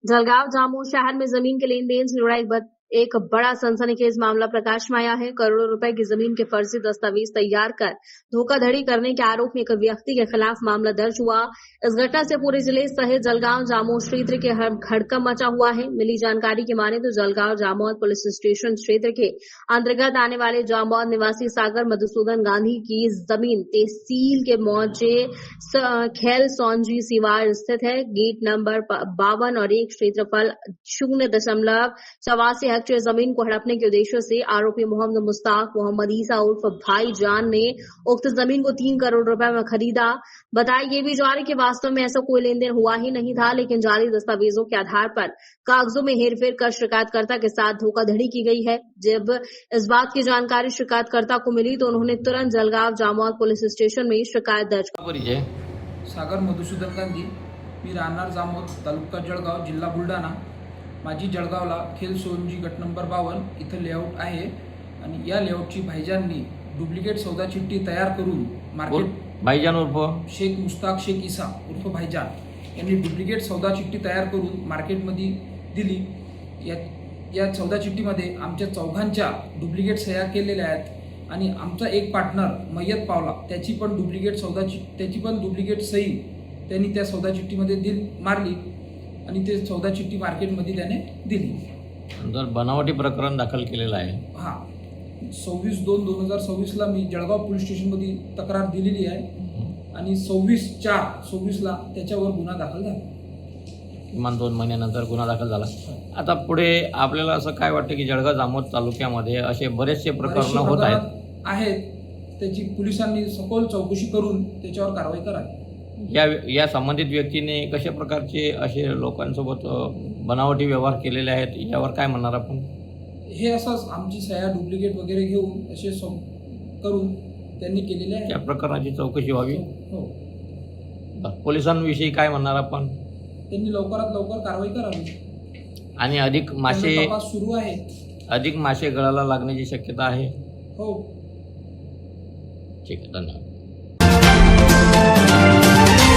जलगांव जामोद शहर में जमीन के लेन देन से जुड़ा एक बड़ा सनसनीखेज मामला प्रकाश में आया है। करोड़ों रुपए की जमीन के फर्जी दस्तावेज तैयार कर धोखाधड़ी करने के आरोप में एक व्यक्ति के खिलाफ मामला दर्ज हुआ। इस घटना से पूरे जिले सहित जलगांव जामोद क्षेत्र के हड़कंप मचा हुआ है। मिली जानकारी की माने तो जलगांव जामोद पुलिस स्टेशन क्षेत्र के अंतर्गत आने वाले जामोद निवासी सागर मधुसूदन गांधी की जमीन तहसील के मौजे खेल सौंजी सिवार स्थित है। गेट नंबर 52 और 1 क्षेत्रफल 0.84 हेक्टेयर जमीन को हड़पने के उद्देश्य से आरोपी मोहम्मद मुश्ताक मोहम्मद ईसा उर्फ भाईजान ने उक्त जमीन को 3 करोड़ रुपए में खरीदा। बताया ये भी जा रही कि वास्तव में ऐसा कोई लेन देन हुआ ही नहीं था, लेकिन जाली दस्तावेजों के आधार पर कागजों में हेरफेर कर शिकायतकर्ता के साथ धोखाधड़ी की गई है। जब इस बात की जानकारी शिकायतकर्ता को मिली तो उन्होंने तुरंत जलगांव जामोद पुलिस स्टेशन में शिकायत दर्ज की। सागर मधुसूदन गांधी, मी राहणार जामोद, तालुका जळगाव, जिल्हा बुलढाणा। माझी जळगावला खेल सोनजी गट नंबर 52 इथं लेआउट आहे आणि या लेआउटची भाईजाननी डुप्लिकेट सौदा चिठ्ठी तयार करून मार्केट भाईजान उर्फ शेख मुश्ताक शेख ईसा उर्फ भाईजान यांनी डुप्लिकेट सौदा चिठ्ठी तयार करून मार्केटमध्ये दिली। या सौदा चिठ्ठीमध्ये आमच्या चौघांच्या डुप्लिकेट सह्या केलेल्या आहेत आणि आमचा एक पार्टनर मयत पावला, त्याची पण डुप्लिकेट सही त्यांनी त्या सौदा चिठ्ठीमध्ये मारली आणि ते सौदा चिठ्ठी मार्केटमध्ये त्याने दिली। नंतर बनावटी प्रकरण दाखल केलेलं आहे। हा 26/2/2026 ला मी जळगाव पोलीस स्टेशनमध्ये तक्रार दिलेली आहे आणि 26/4/26 ला त्याच्यावर गुन्हा दाखल झाला। किमान 2 महिन्यानंतर गुन्हा दाखल झाला। आता पुढे आपल्याला असं काय वाटतं की जळगाव जामोद तालुक्यामध्ये असे बरेचसे प्रकरण होत आहेत, त्याची पोलिसांनी सखोल चौकशी करून त्याच्यावर कारवाई करावी। या संबंधित व्यक्तीने कशा प्रकारचे असे लोकांसोबत बनावटी व्यवहार केलेले आहेत, यावर काय म्हणणार आपण? हे असंच आमची सह्या डुप्लिकेट वगैरे घेऊन असे करून त्यांनी केलेले आहे। या प्रकरणाची चौकशी व्हावी। हो। पोलिसांविषयी काय म्हणणार आपण? त्यांनी लवकरात लवकर कारवाई करावी आणि अधिक मासे तपास सुरू आहे। अधिक मासे गळाला लागण्याची शक्यता आहे। हो। ठीक आहे, धन्यवाद।